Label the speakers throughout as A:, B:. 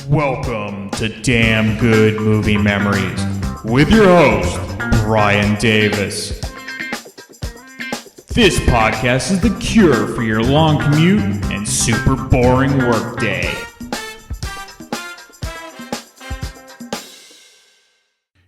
A: Welcome to Damn Good Movie Memories with your host, Brian Davis. This podcast is the cure for your long commute and super boring workday.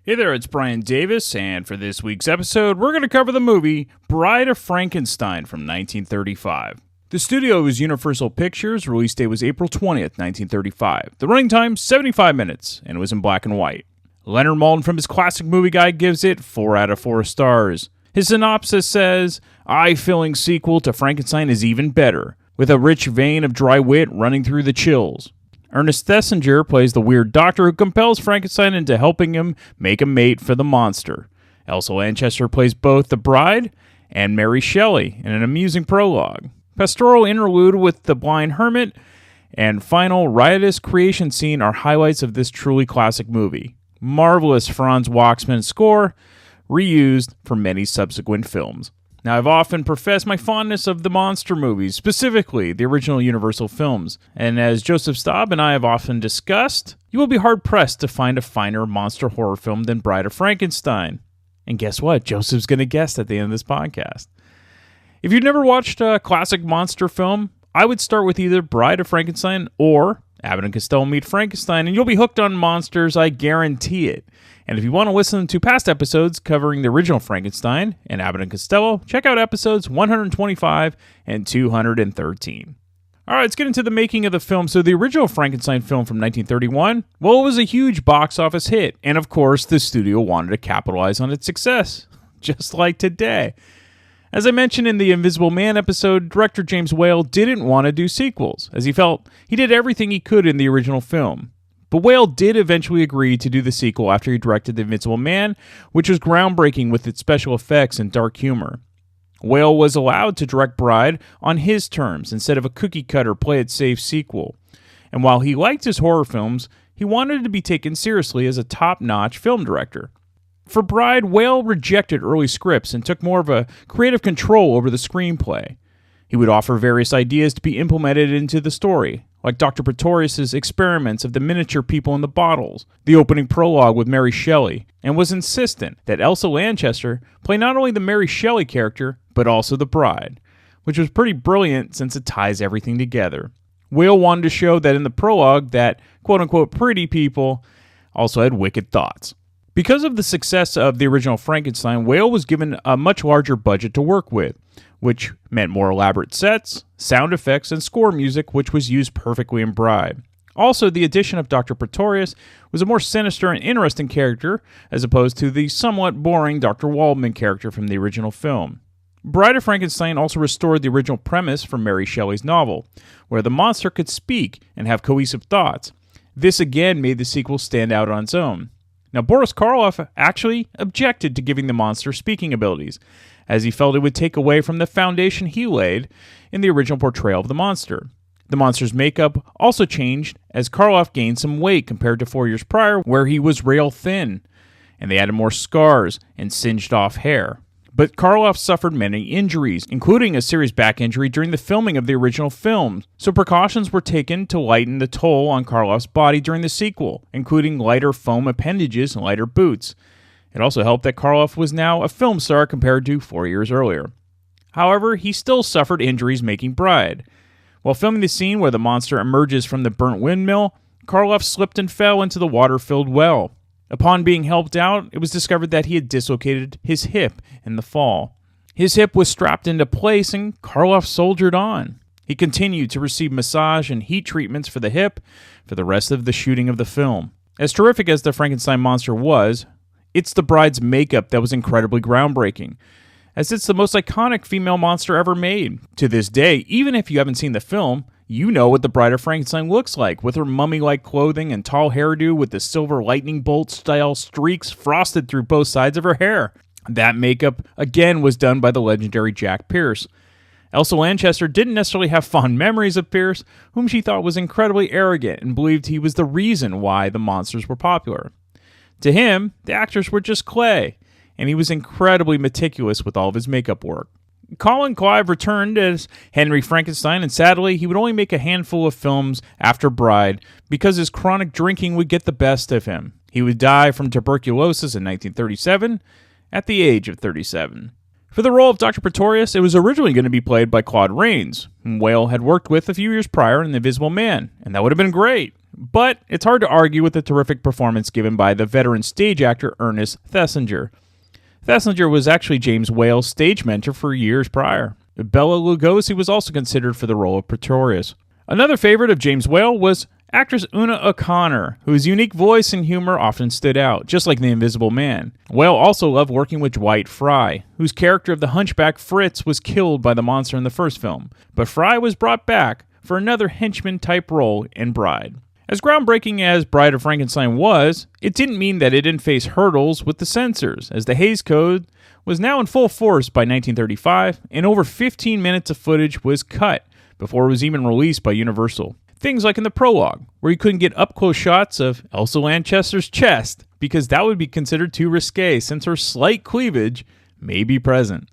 A: Hey there, it's Brian Davis, and for this week's episode, we're going to cover the movie Bride of Frankenstein from 1935. The studio was Universal Pictures. Release date was April 20th, 1935. The running time, 75 minutes, and it was in black and white. Leonard Maltin from his Classic Movie Guide gives it 4 out of 4 stars. His synopsis says, eye-filling sequel to Frankenstein is even better, with a rich vein of dry wit running through the chills. Ernest Thesiger plays the weird doctor who compels Frankenstein into helping him make a mate for the monster. Elsa Lanchester plays both the bride and Mary Shelley in an amusing prologue. Pastoral interlude with the blind hermit and final riotous creation scene are highlights of this truly classic movie. Marvelous Franz Waxman score, reused for many subsequent films. Now, I've often professed my fondness of the monster movies, specifically the original Universal films, and as Joseph Staub and I have often discussed, you will be hard-pressed to find a finer monster horror film than Bride of Frankenstein. And guess what? Joseph's going to guess at the end of this podcast. If you've never watched a classic monster film, I would start with either Bride of Frankenstein or Abbott and Costello Meet Frankenstein, and you'll be hooked on monsters, I guarantee it. And if you want to listen to past episodes covering the original Frankenstein and Abbott and Costello, check out episodes 125 and 213. All right, let's get into the making of the film. So the original Frankenstein film from 1931, well, it was a huge box office hit. And of course, the studio wanted to capitalize on its success, just like today. As I mentioned in the Invisible Man episode, director James Whale didn't want to do sequels, as he felt he did everything he could in the original film. But Whale did eventually agree to do the sequel after he directed The Invisible Man, which was groundbreaking with its special effects and dark humor. Whale was allowed to direct Bride on his terms instead of a cookie-cutter play-it-safe sequel. And while he liked his horror films, he wanted to be taken seriously as a top-notch film director. For Bride, Whale rejected early scripts and took more of a creative control over the screenplay. He would offer various ideas to be implemented into the story, like Dr. Pretorius' experiments of the miniature people in the bottles, the opening prologue with Mary Shelley, and was insistent that Elsa Lanchester play not only the Mary Shelley character, but also the bride, which was pretty brilliant since it ties everything together. Whale wanted to show that in the prologue that quote-unquote pretty people also had wicked thoughts. Because of the success of the original Frankenstein, Whale was given a much larger budget to work with, which meant more elaborate sets, sound effects, and score music, which was used perfectly in Bride. Also, the addition of Dr. Pretorius was a more sinister and interesting character, as opposed to the somewhat boring Dr. Waldman character from the original film. Bride of Frankenstein also restored the original premise from Mary Shelley's novel, where the monster could speak and have cohesive thoughts. This again made the sequel stand out on its own. Now, Boris Karloff actually objected to giving the monster speaking abilities, as he felt it would take away from the foundation he laid in the original portrayal of the monster. The monster's makeup also changed as Karloff gained some weight compared to 4 years prior, where he was rail thin, and they added more scars and singed off hair. But Karloff suffered many injuries, including a serious back injury during the filming of the original film, so precautions were taken to lighten the toll on Karloff's body during the sequel, including lighter foam appendages and lighter boots. It also helped that Karloff was now a film star compared to 4 years earlier. However, he still suffered injuries making Bride. While filming the scene where the monster emerges from the burnt windmill, Karloff slipped and fell into the water-filled well. Upon being helped out, it was discovered that he had dislocated his hip in the fall. His hip was strapped into place and Karloff soldiered on. He continued to receive massage and heat treatments for the hip for the rest of the shooting of the film. As terrific as the Frankenstein monster was, it's the bride's makeup that was incredibly groundbreaking, as it's the most iconic female monster ever made. To this day, even if you haven't seen the film, you know what the Bride of Frankenstein looks like, with her mummy-like clothing and tall hairdo with the silver lightning bolt-style streaks frosted through both sides of her hair. That makeup, again, was done by the legendary Jack Pierce. Elsa Lanchester didn't necessarily have fond memories of Pierce, whom she thought was incredibly arrogant and believed he was the reason why the monsters were popular. To him, the actors were just clay, and he was incredibly meticulous with all of his makeup work. Colin Clive returned as Henry Frankenstein, and sadly, he would only make a handful of films after Bride because his chronic drinking would get the best of him. He would die from tuberculosis in 1937 at the age of 37. For the role of Dr. Pretorius, it was originally going to be played by Claude Rains, whom Whale had worked with a few years prior in The Invisible Man, and that would have been great. But it's hard to argue with the terrific performance given by the veteran stage actor Ernest Thesiger. Thesiger was actually James Whale's stage mentor for years prior. Bela Lugosi was also considered for the role of Pretorius. Another favorite of James Whale was actress Una O'Connor, whose unique voice and humor often stood out, just like The Invisible Man. Whale also loved working with Dwight Fry, whose character of the hunchback Fritz was killed by the monster in the first film, but Fry was brought back for another henchman-type role in Bride. As groundbreaking as Bride of Frankenstein was, it didn't mean that it didn't face hurdles with the censors, as the Hays Code was now in full force by 1935, and over 15 minutes of footage was cut before it was even released by Universal. Things like in the prologue, where you couldn't get up-close shots of Elsa Lanchester's chest, because that would be considered too risque since her slight cleavage may be present.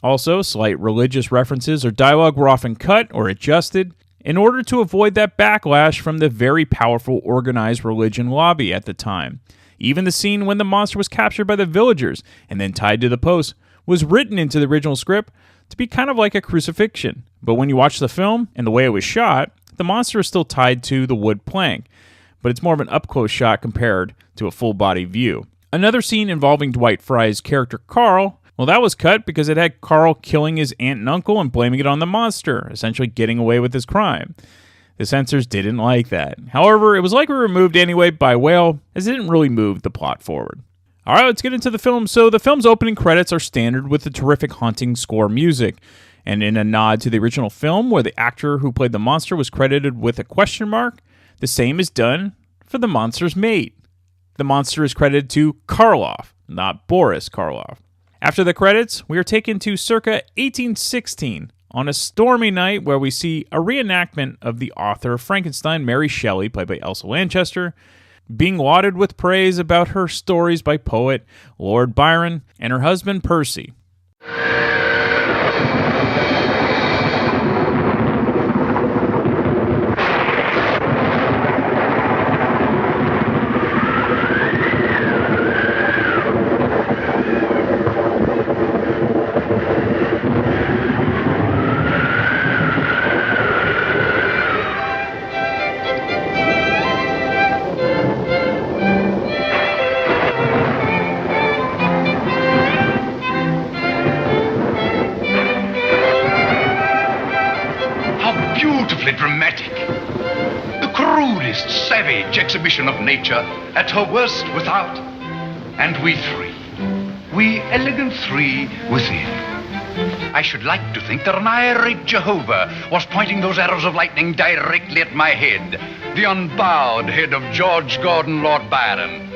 A: Also, slight religious references or dialogue were often cut or adjusted in order to avoid that backlash from the very powerful organized religion lobby at the time. Even the scene when the monster was captured by the villagers and then tied to the post was written into the original script to be kind of like a crucifixion. But when you watch the film and the way it was shot, the monster is still tied to the wood plank, but it's more of an up-close shot compared to a full-body view. Another scene involving Dwight Fry's character Carl, well, that was cut because it had Carl killing his aunt and uncle and blaming it on the monster, essentially getting away with his crime. The censors didn't like that. However, it was likely removed anyway by Whale, as it didn't really move the plot forward. Alright, let's get into the film. So the film's opening credits are standard with the terrific haunting score music, and in a nod to the original film where the actor who played the monster was credited with a question mark, the same is done for the monster's mate. The monster is credited to Karloff, not Boris Karloff. After the credits, we are taken to circa 1816 on a stormy night where we see a reenactment of the author of Frankenstein, Mary Shelley, played by Elsa Lanchester, being lauded with praise about her stories by poet Lord Byron and her husband Percy.
B: Dramatic. The crudest, savage exhibition of nature at her worst without, and we three. We elegant three within. I should like to think that an irate Jehovah was pointing those arrows of lightning directly at my head, the unbowed head of George Gordon Lord Byron,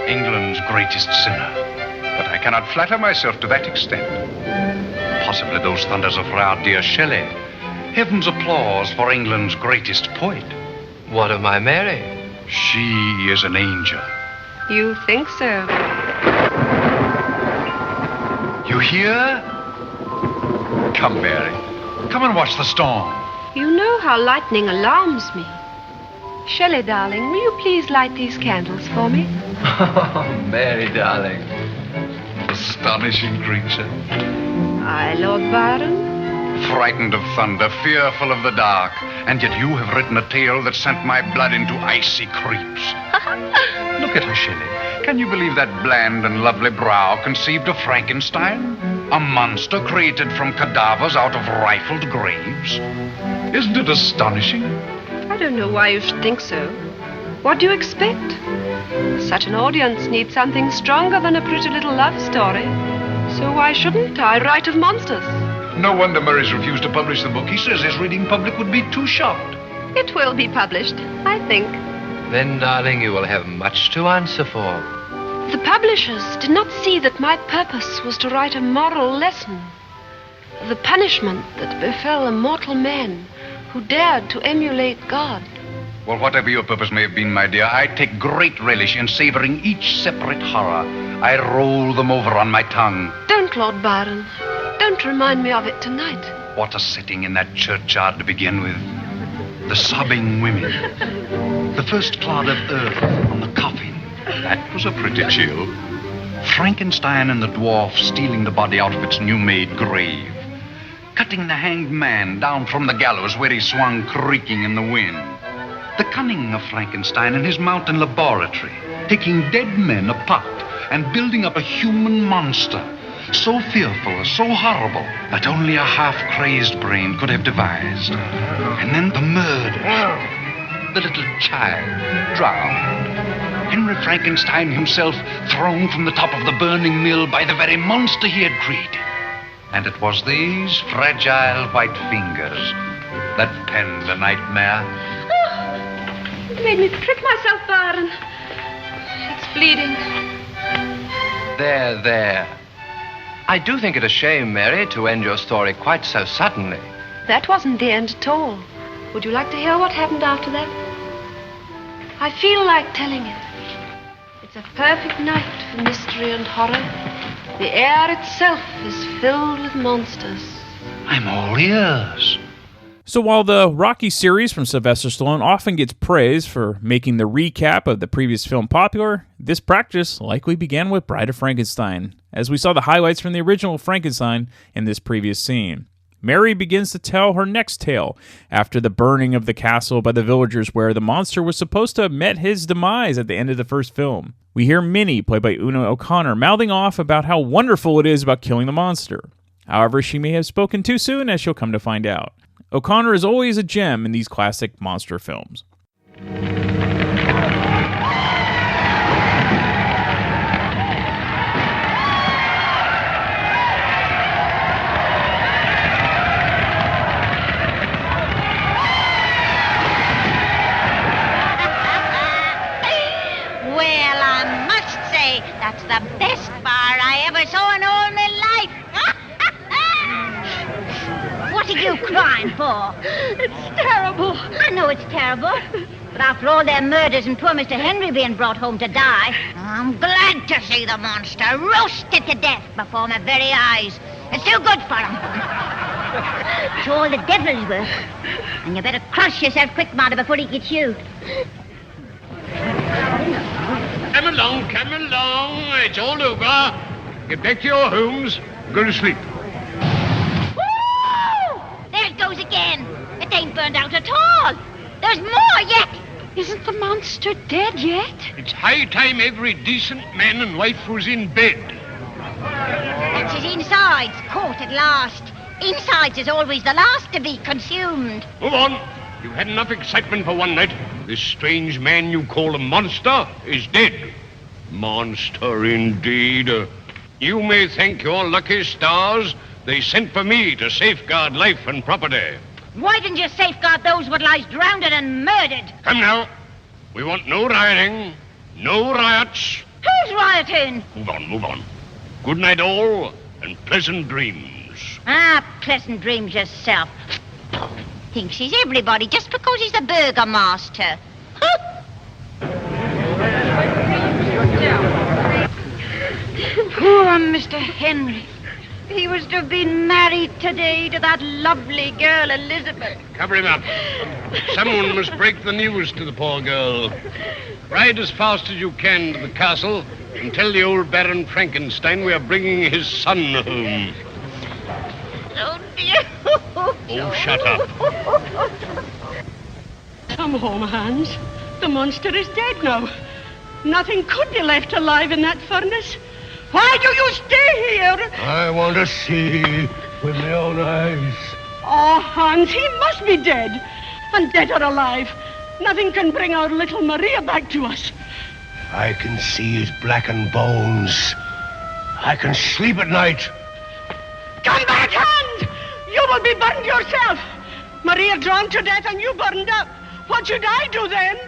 B: England's greatest sinner. But I cannot flatter myself to that extent. Possibly those thunders of our dear Shelley. Heaven's applause for England's greatest poet.
C: What of my Mary?
B: She is an angel.
D: You think so?
B: You hear? Come, Mary. Come and watch the storm.
D: You know how lightning alarms me. Shelley, darling, will you please light these candles for me?
C: Oh, Mary, darling.
B: Astonishing creature.
D: I, Lord Byron.
B: Frightened of thunder, fearful of the dark, and yet you have written a tale that sent my blood into icy creeps. Look at her, Shelley. Can you believe that bland and lovely brow conceived of Frankenstein? A monster created from cadavers out of rifled graves? Isn't it astonishing?
D: I don't know why you should think so. What do you expect? Such an audience needs something stronger than a pretty little love story. So why shouldn't I write of monsters?
B: No wonder Murray's refused to publish the book. He says his reading public would be too shocked.
D: It will be published, I think.
C: Then, darling, you will have much to answer for.
D: The publishers did not see that my purpose was to write a moral lesson. The punishment that befell a mortal man who dared to emulate God.
B: Well, whatever your purpose may have been, my dear, I take great relish in savoring each separate horror. I roll them over on my tongue.
D: Don't, Lord Byron. Don't remind me of it tonight.
B: What a setting in that churchyard to begin with. The sobbing women. The first clod of earth on the coffin. That was a pretty chill. Frankenstein and the dwarf stealing the body out of its new-made grave. Cutting the hanged man down from the gallows where he swung creaking in the wind. The cunning of Frankenstein in his mountain laboratory, taking dead men apart and building up a human monster, so fearful, so horrible, that only a half-crazed brain could have devised. And then the murder. The little child drowned. Henry Frankenstein himself thrown from the top of the burning mill by the very monster he had created. And it was these fragile white fingers that penned the nightmare.
D: Oh, it made me prick myself, Baron. It's bleeding.
C: There. I do think it a shame, Mary, to end your story quite so suddenly.
D: That wasn't the end at all. Would you like to hear what happened after that? I feel like telling it. It's a perfect night for mystery and horror. The air itself is filled with monsters.
B: I'm all ears.
A: So while the Rocky series from Sylvester Stallone often gets praise for making the recap of the previous film popular, this practice likely began with Bride of Frankenstein, as we saw the highlights from the original Frankenstein in this previous scene. Mary begins to tell her next tale after the burning of the castle by the villagers where the monster was supposed to have met his demise at the end of the first film. We hear Minnie, played by Una O'Connor, mouthing off about how wonderful it is about killing the monster. However, she may have spoken too soon, as she'll come to find out. O'Connor is always a gem in these classic monster films.
E: That's the best bar I ever saw in all my life. What are you crying for?
D: It's terrible.
E: I know it's terrible. But after all their murders and poor Mr. Henry being brought home to die, I'm glad to see the monster roasted to death before my very eyes. It's too good for him. It's all the devil's work. And you better cross yourself quick, Martha, before he gets you.
F: Come along. It's all over. Get back to your homes. Go to sleep.
E: Woo! There it goes again. It ain't burned out at all. There's more yet.
D: Isn't the monster dead yet?
F: It's high time every decent man and wife was in bed.
E: That's his insides, caught at last. Insides is always the last to be consumed.
F: Move on. You've had enough excitement for one night. This strange man you call a monster is dead. Monster, indeed. You may thank your lucky stars they sent for me to safeguard life and property.
E: Why didn't you safeguard those what lies drowned and murdered?
F: Come now. We want no rioting, no riots.
E: Who's rioting?
F: Move on. Good night all, and pleasant dreams.
E: Pleasant dreams yourself. Thinks he's everybody just because he's the burgomaster. Poor Mr. Henry. He was to have been married today to that lovely girl, Elizabeth.
F: Cover him up. Someone must break the news to the poor girl. Ride as fast as you can to the castle and tell the old Baron Frankenstein we are bringing his son home.
E: Oh, dear.
F: Oh, shut up.
G: Come home, Hans. The monster is dead now. Nothing could be left alive in that furnace. Why do you stay here?
F: I want to see with my own eyes.
G: Oh, Hans, he must be dead. And dead or alive. Nothing can bring our little Maria back to us.
F: I can see his blackened bones. I can sleep at night.
G: Come back, Hans! You will be burned yourself. Maria drowned to death and you burned up. What should I do then?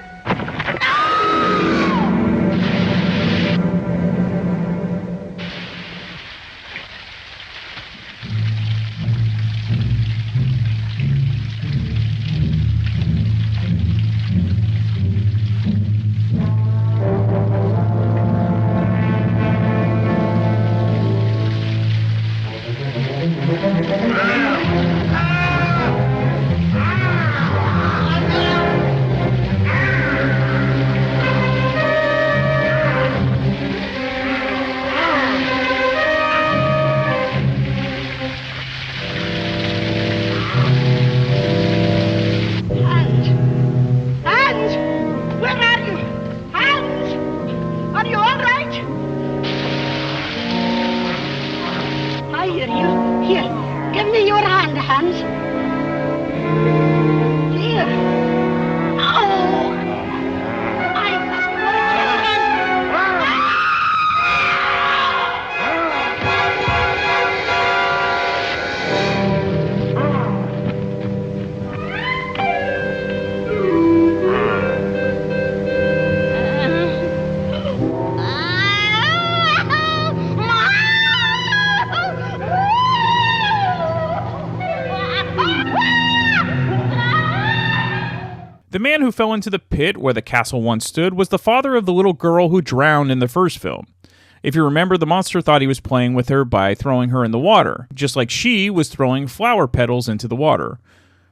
A: man who fell into the pit where the castle once stood was the father of the little girl who drowned in the first film. If you remember, the monster thought he was playing with her by throwing her in the water, just like she was throwing flower petals into the water.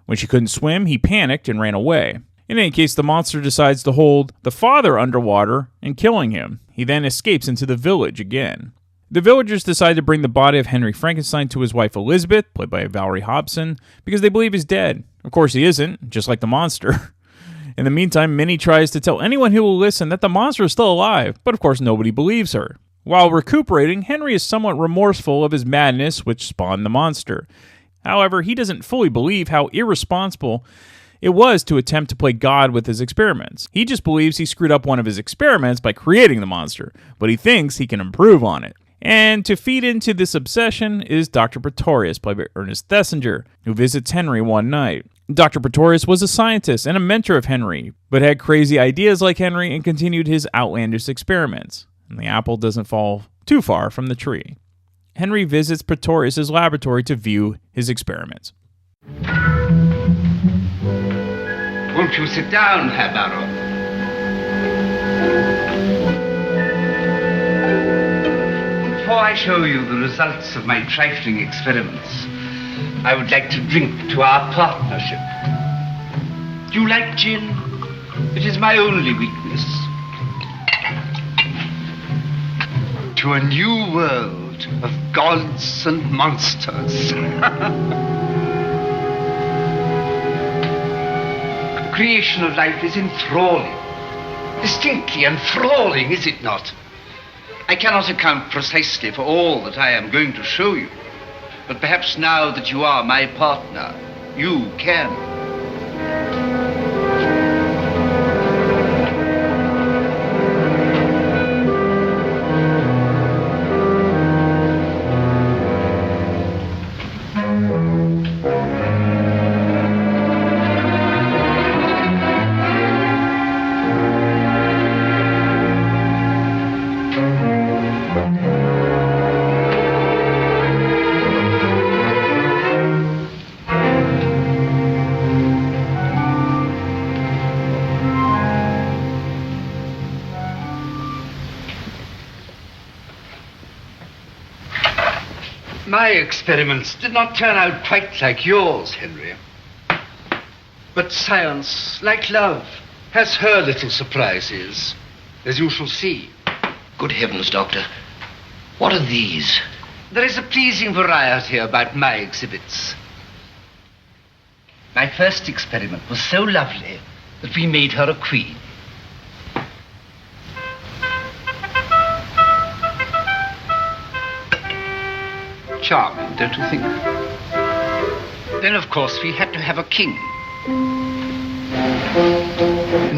A: When she couldn't swim, he panicked and ran away. In any case, the monster decides to hold the father underwater and killing him. He then escapes into the village again. The villagers decide to bring the body of Henry Frankenstein to his wife Elizabeth, played by Valerie Hobson, because they believe he's dead. Of course he isn't, just like the monster. In the meantime, Minnie tries to tell anyone who will listen that the monster is still alive, but of course nobody believes her. While recuperating, Henry is somewhat remorseful of his madness, which spawned the monster. However, he doesn't fully believe how irresponsible it was to attempt to play God with his experiments. He just believes he screwed up one of his experiments by creating the monster, but he thinks he can improve on it. And to feed into this obsession is Dr. Pretorius, played by Ernest Thesiger, who visits Henry one night. Dr. Pretorius was a scientist and a mentor of Henry, but had crazy ideas like Henry and continued his outlandish experiments. And the apple doesn't fall too far from the tree. Henry visits Pretorius' laboratory to view his experiments.
B: Won't you sit down, Herr Baron? Before I show you the results of my trifling experiments, I would like to drink to our partnership. Do you like gin? It is my only weakness. To a new world of gods and monsters. The creation of life is enthralling. Distinctly enthralling, is it not? I cannot account precisely for all that I am going to show you, but perhaps now that you are my partner, you can. My experiments did not turn out quite like yours, Henry. But science, like love, has her little surprises, as you shall see.
H: Good heavens, Doctor. What are these?
B: There is a pleasing variety about my exhibits. My first experiment was so lovely that we made her a queen. Charming, don't you think? Then, of course, we had to have a king.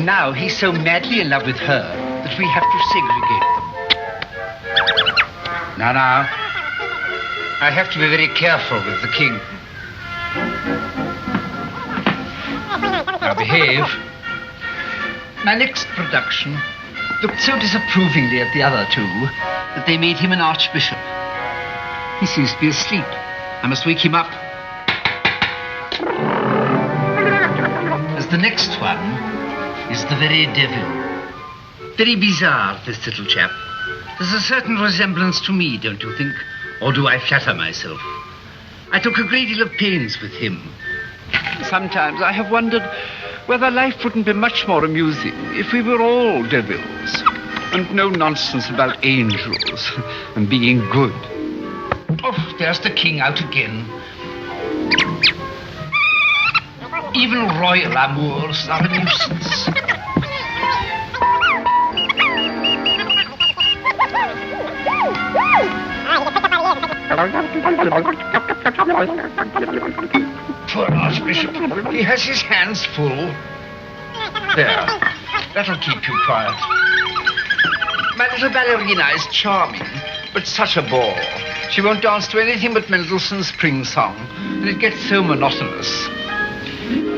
B: Now he's so madly in love with her that we have to segregate them. Now, I have to be very careful with the king. Now, behave. My next production looked so disapprovingly at the other two that they made him an archbishop. He seems to be asleep. I must wake him up. As the next one is the very devil. Very bizarre, this little chap. There's a certain resemblance to me, don't you think? Or do I flatter myself? I took a great deal of pains with him. Sometimes I have wondered whether life wouldn't be much more amusing if we were all devils. And no nonsense about angels and being good. Oh, there's the king out again. Even royal amours are a nuisance. Poor Archbishop, he has his hands full. There, that'll keep you quiet. My little ballerina is charming, but such a bore. She won't dance to anything but Mendelssohn's Spring Song, and it gets so monotonous.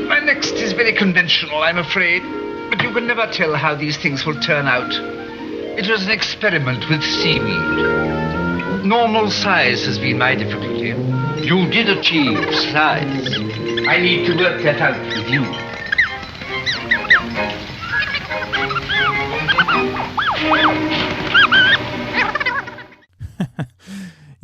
B: My next is very conventional, I'm afraid, but you can never tell how these things will turn out. It was an experiment with seaweed. Normal size has been my difficulty. You did achieve size. I need to work that out with you.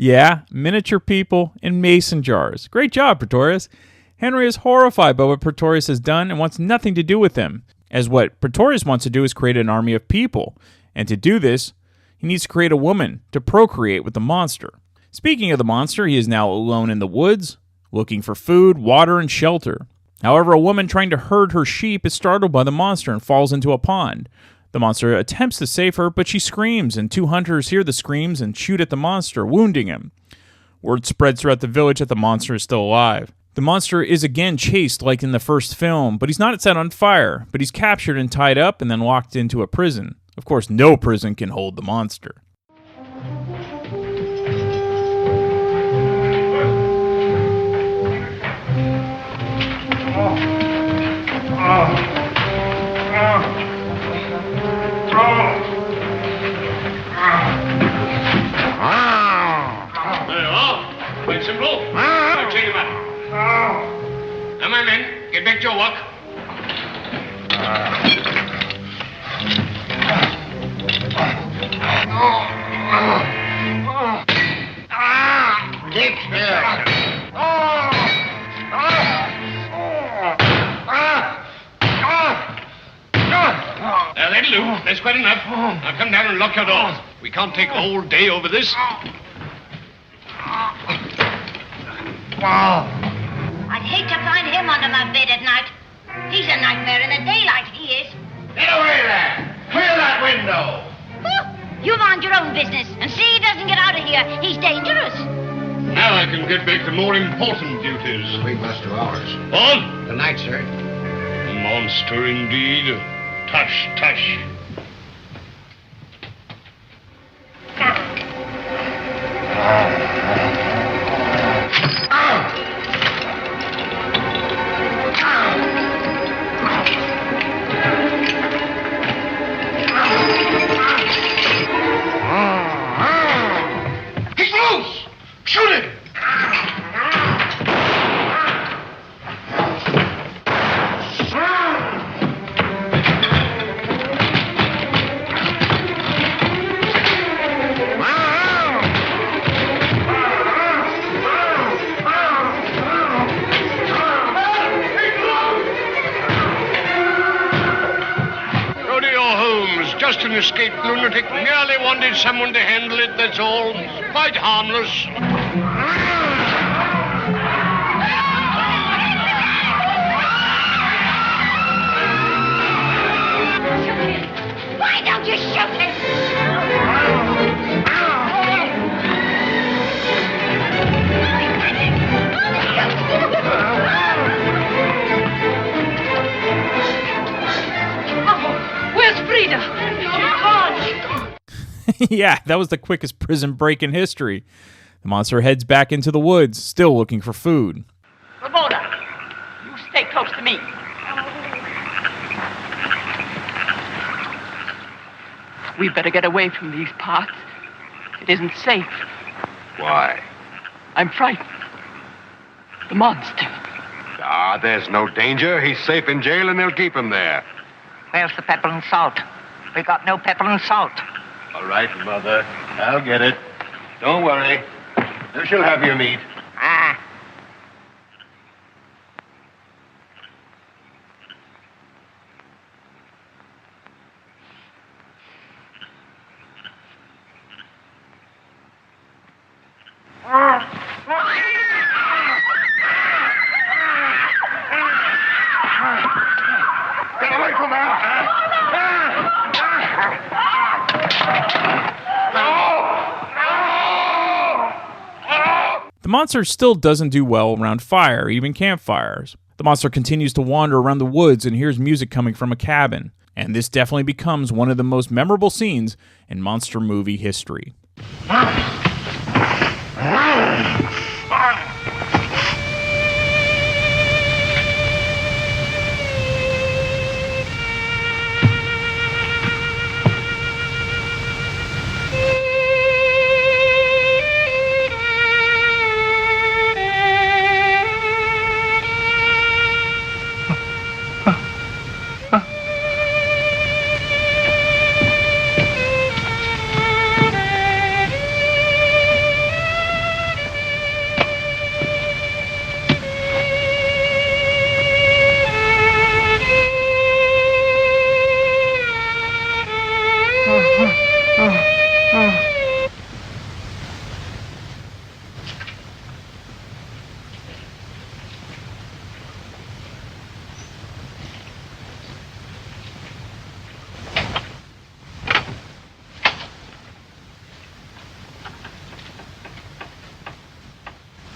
A: Yeah, miniature people in mason jars. Great job, Pretorius. Henry is horrified by what Pretorius has done and wants nothing to do with him, as what Pretorius wants to do is create an army of people. And to do this, he needs to create a woman to procreate with the monster. Speaking of the monster, he is now alone in the woods, looking for food, water, and shelter. However, a woman trying to herd her sheep is startled by the monster and falls into a pond. The monster attempts to save her, but she screams, and 2 hunters hear the screams and shoot at the monster, wounding him. Word spreads throughout the village that the monster is still alive. The monster is again chased like in the first film, but he's not set on fire, but he's captured and tied up and then locked into a prison. Of course, no prison can hold the monster.
F: There you are. Quite simple. I'll take him up. Now, my men, get back to your work.
I: Dick here.
F: That'll do. That's quite enough. Now come down and lock your doors. We can't take a whole day over this.
E: I'd hate to find him under my bed at night. He's a nightmare in the daylight, he is.
I: Get away there. Clear that window.
E: You mind your own business and see he doesn't get out of here. He's dangerous.
F: Now I can get back to more important duties.
I: We must do ours.
F: On.
I: Good night, sir.
F: Monster indeed. Tush, tush.
I: He's loose! Shoot him!
F: Just an escaped lunatic. Merely wanted someone to handle it, that's all. Quite harmless.
E: Why don't you shoot him?
G: Where's Frida?
A: Yeah, that was the quickest prison break in history. The monster heads back into the woods, still looking for food.
J: Ramona, you stay close to me. We better get away from these parts. It isn't safe.
F: Why?
J: I'm frightened. The monster.
F: Ah, there's no danger. He's safe in jail and they'll keep him there.
J: Where's the pepper and salt? We got no pepper and salt.
F: All right, Mother. I'll get it. Don't worry. You shall have your meat.
J: Ah.
I: Get away from her!
A: The monster still doesn't do well around fire, even campfires. The monster continues to wander around the woods and hears music coming from a cabin. And this definitely becomes one of the most memorable scenes in monster movie history.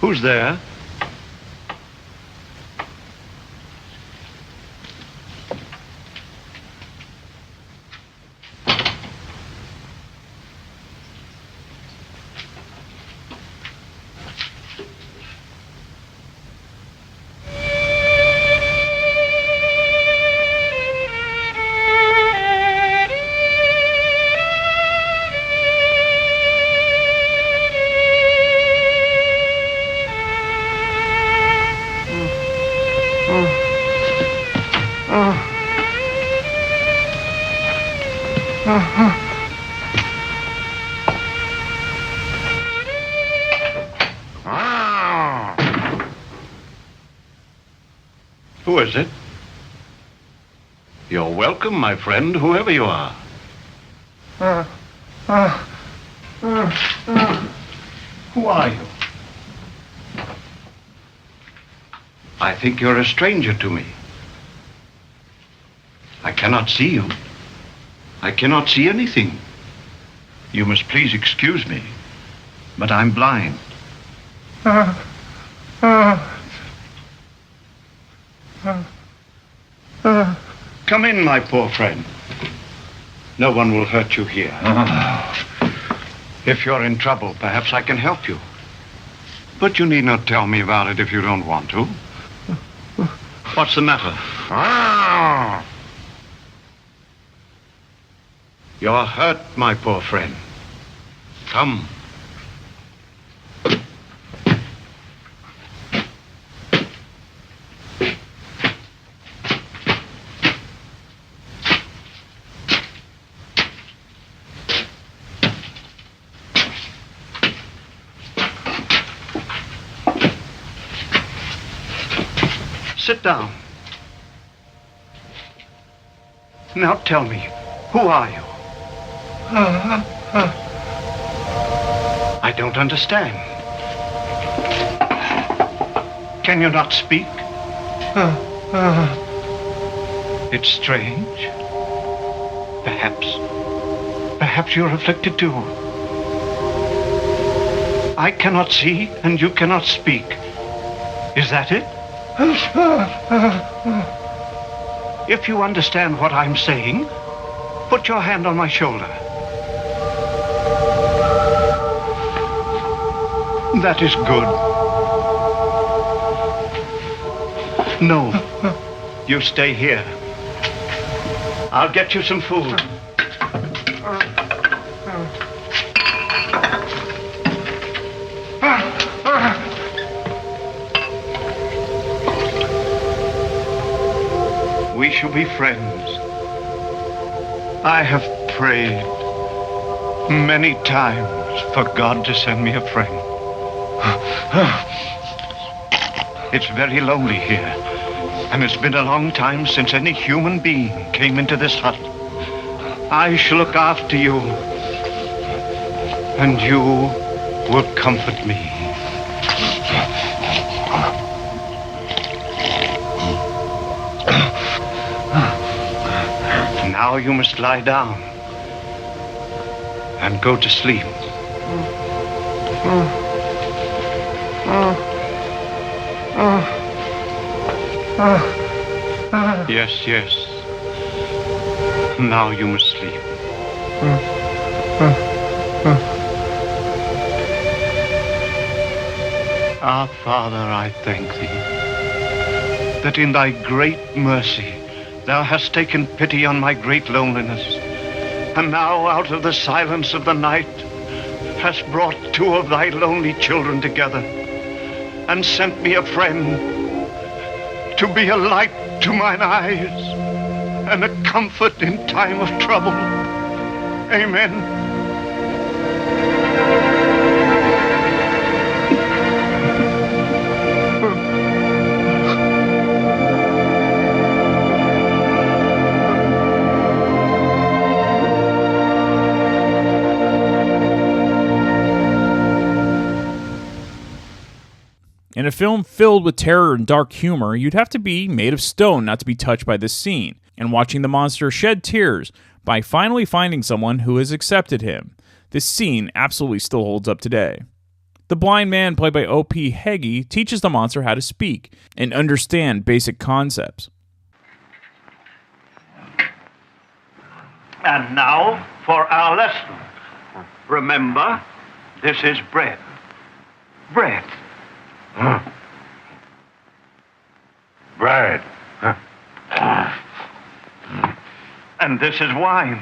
K: Who's there? Who is it? You're welcome, my friend, whoever you are. Who are you? I think you're a stranger to me. I cannot see you. I cannot see anything. You must please excuse me, but I'm blind. Come in, my poor friend. No one will hurt you here. If you're in trouble, perhaps I can help you. But you need not tell me about it if you don't want to. What's the matter? You're hurt, my poor friend. Come. Sit down. Now tell me, who are you? I don't understand. Can you not speak? It's strange. Perhaps you're afflicted too. I cannot see and you cannot speak. Is that it? If you understand what I'm saying, put your hand on my shoulder. That is good. No, you stay here. I'll get you some food. We shall be friends. I have prayed many times for God to send me a friend. It's very lonely here, and it's been a long time since any human being came into this hut. I shall look after you, and you will comfort me. Now you must lie down and go to sleep. Yes, yes. Now you must sleep. Our Father, I thank thee that in thy great mercy thou hast taken pity on my great loneliness, and now out of the silence of the night hast brought two of thy lonely children together and sent me a friend to be a light to mine eyes and a comfort in time of trouble. Amen.
A: In a film filled with terror and dark humor, you'd have to be made of stone not to be touched by this scene, and watching the monster shed tears by finally finding someone who has accepted him. This scene absolutely still holds up today. The blind man, played by O.P. Heggie, teaches the monster how to speak and understand basic concepts.
K: And now for our lesson. Remember, this is bread. Bread.
I: Bread.
K: And this is wine.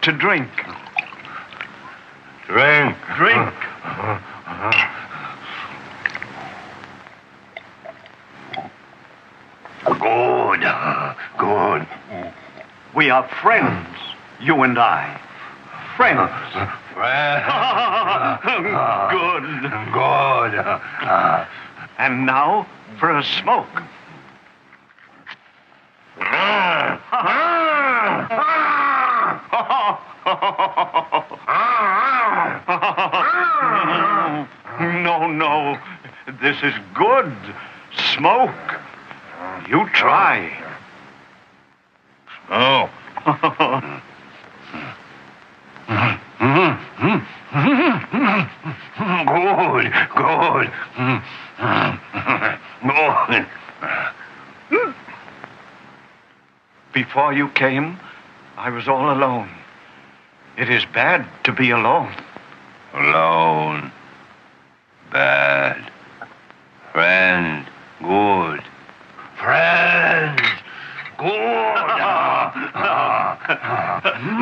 K: To drink.
I: Drink.
K: Drink.
I: Good. Good.
K: We are friends, you and I. Friends. Good.
I: Good.
K: And now for a smoke. No. This is good. Smoke. You try.
I: Oh. Good. Good. Good.
K: Before you came, I was all alone. It is bad to be alone.
I: Alone. Bad. Friend. Good. Friend. Good.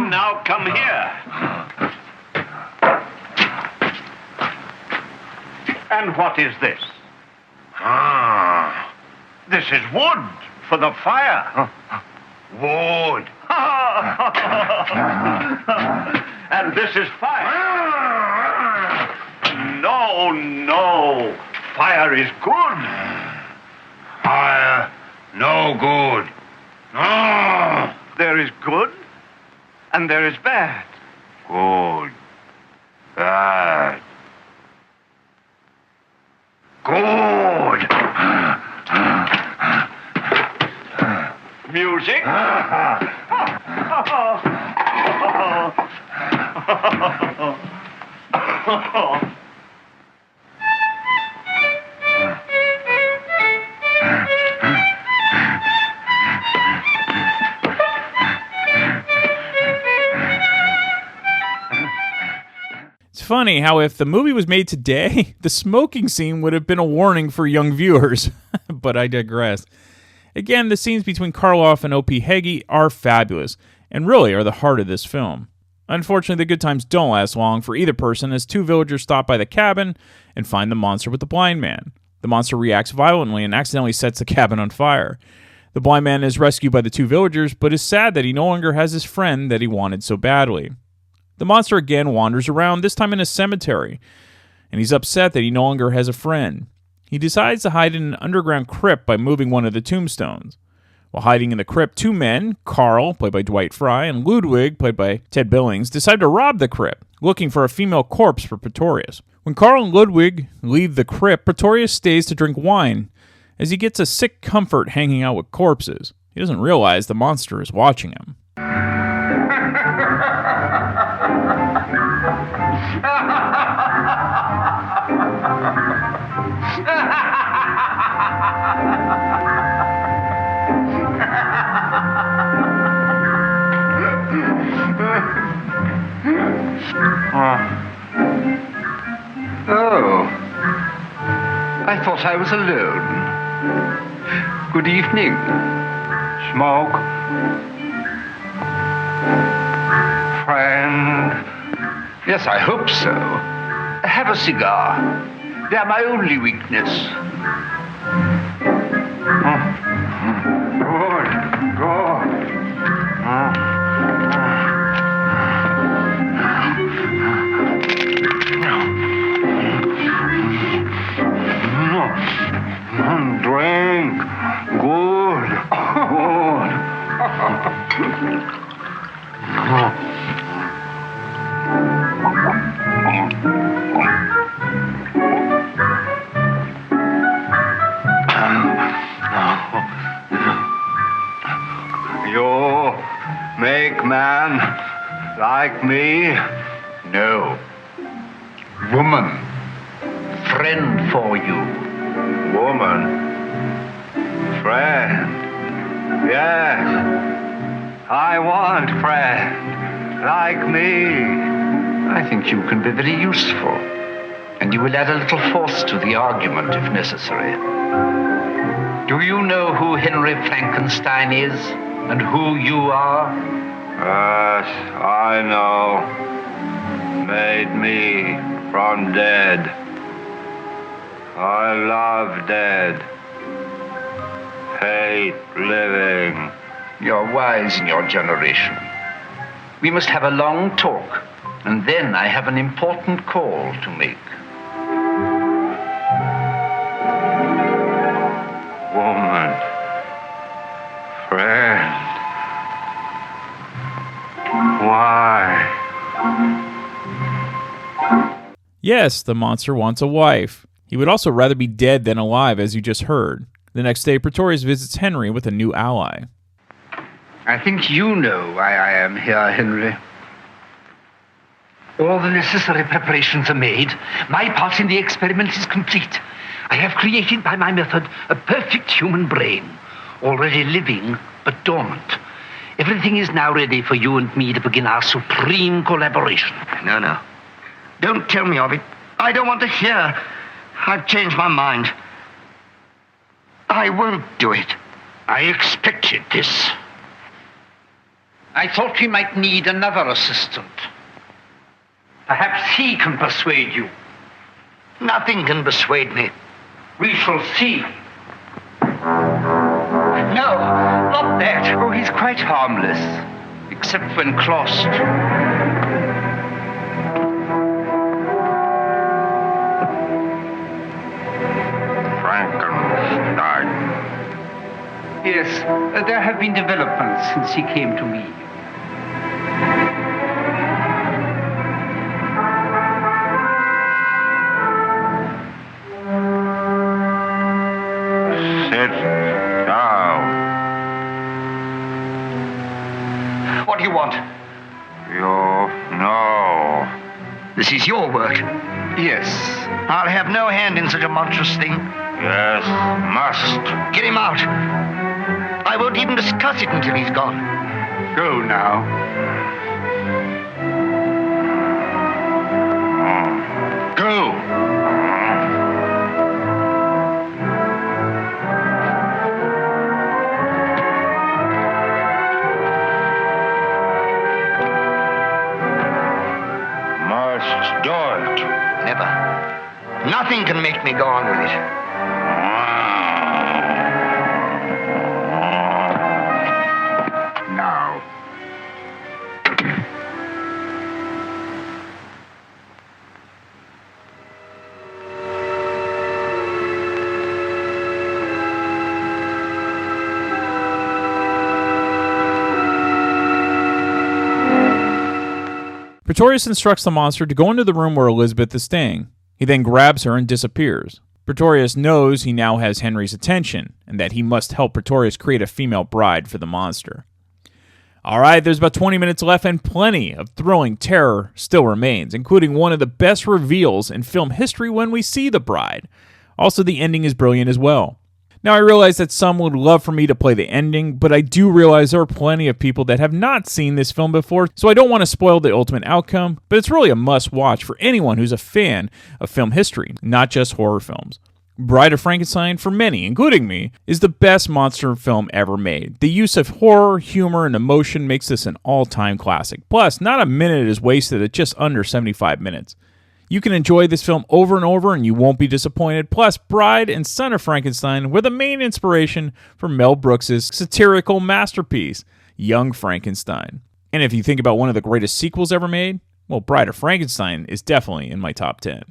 K: Now come here. And what is this? This is wood for the fire.
I: Wood.
K: And this is fire. No. Fire is good.
I: Fire. No good. No.
K: There is good and there is bad.
I: Good. Bad. Good.
K: Music.
A: It's funny how if the movie was made today, the smoking scene would have been a warning for young viewers. But I digress. Again, the scenes between Karloff and O.P. Heggie are fabulous, and really are the heart of this film. Unfortunately, the good times don't last long for either person, as two villagers stop by the cabin and find the monster with the blind man. The monster reacts violently and accidentally sets the cabin on fire. The blind man is rescued by the two villagers, but is sad that he no longer has his friend that he wanted so badly. The monster again wanders around, this time in a cemetery, and he's upset that he no longer has a friend. He decides to hide in an underground crypt by moving one of the tombstones. While hiding in the crypt, two men, Carl, played by Dwight Fry, and Ludwig, played by Ted Billings, decide to rob the crypt, looking for a female corpse for Pretorius. When Carl and Ludwig leave the crypt, Pretorius stays to drink wine, as he gets a sick comfort hanging out with corpses. He doesn't realize the monster is watching him.
B: Oh, I thought I was alone. Good evening.
K: Smoke. Friend.
B: Yes, I hope so. Have a cigar. They're my only weakness.
K: Drink. Good. You make man like me?
B: No. Woman
H: friend for you.
I: Woman. Friend. Yes. I want friend. Like me.
H: I think you can be very useful, and you will add a little force to the argument if necessary. Do you know who Henry Frankenstein is, and who you are?
I: Yes, I know. Made me from dead. I love dead. Hate living.
H: You're wise in your generation. We must have a long talk, and then I have an important call to make.
I: Woman. Friend. Why?
A: Yes, the monster wants a wife. He would also rather be dead than alive, as you just heard. The next day, Pretorius visits Henry with a new ally.
L: I think you know why I am here, Henry. All the necessary preparations are made. My part in the experiment is complete. I have created by my method a perfect human brain, already living but dormant. Everything is now ready for you and me to begin our supreme collaboration.
M: No. Don't tell me of it. I don't want to hear. I've changed my mind. I won't do it.
L: I expected this. I thought we might need another assistant. Perhaps he can persuade you.
M: Nothing can persuade me.
L: We shall see. No, not that.
H: Oh, he's quite harmless, except when crossed.
I: Frankenstein.
L: Yes, there have been developments since he came to me.
I: Sit down.
M: What do you want?
I: You know.
M: This is your work.
L: Yes.
M: I'll have no hand in such a monstrous thing.
I: Yes, must.
M: Get him out. I won't even discuss it until he's gone.
L: Go now.
I: Go. Must do it.
M: Never. Nothing can make me go on with it.
I: Now.
A: Pretorius instructs the monster to go into the room where Elizabeth is staying. He then grabs her and disappears. Pretorius knows he now has Henry's attention, and that he must help Pretorius create a female bride for the monster. Alright, there's about 20 minutes left, and plenty of thrilling terror still remains, including one of the best reveals in film history when we see the bride. Also, the ending is brilliant as well. Now, I realize that some would love for me to play the ending, but I do realize there are plenty of people that have not seen this film before, so I don't want to spoil the ultimate outcome, but it's really a must-watch for anyone who's a fan of film history, not just horror films. Bride of Frankenstein, for many, including me, is the best monster film ever made. The use of horror, humor, and emotion makes this an all-time classic. Plus, not a minute is wasted at just under 75 minutes. You can enjoy this film over and over and you won't be disappointed. Plus, Bride and Son of Frankenstein were the main inspiration for Mel Brooks' satirical masterpiece, Young Frankenstein. And if you think about one of the greatest sequels ever made, well, Bride of Frankenstein is definitely in my top 10.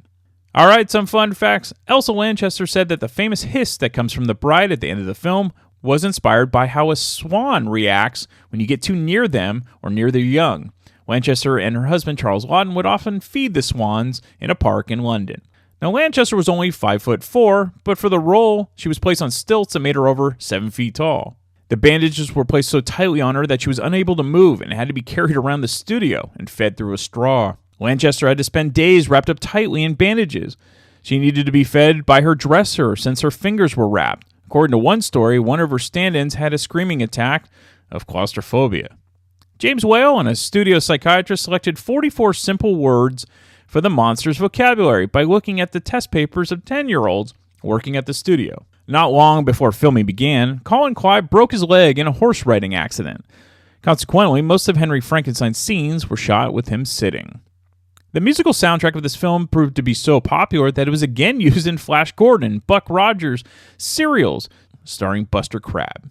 A: Alright, some fun facts. Elsa Lanchester said that the famous hiss that comes from the bride at the end of the film was inspired by how a swan reacts when you get too near them or near their young. Lanchester and her husband Charles Laughton would often feed the swans in a park in London. Now, Lanchester was only 5'4", but for the role, she was placed on stilts that made her over 7 feet tall. The bandages were placed so tightly on her that she was unable to move and had to be carried around the studio and fed through a straw. Lanchester had to spend days wrapped up tightly in bandages. She needed to be fed by her dresser since her fingers were wrapped. According to one story, one of her stand-ins had a screaming attack of claustrophobia. James Whale and a studio psychiatrist selected 44 simple words for the monster's vocabulary by looking at the test papers of 10-year-olds working at the studio. Not long before filming began, Colin Clive broke his leg in a horse riding accident. Consequently, most of Henry Frankenstein's scenes were shot with him sitting. The musical soundtrack of this film proved to be so popular that it was again used in Flash Gordon, Buck Rogers' serials, starring Buster Crabbe.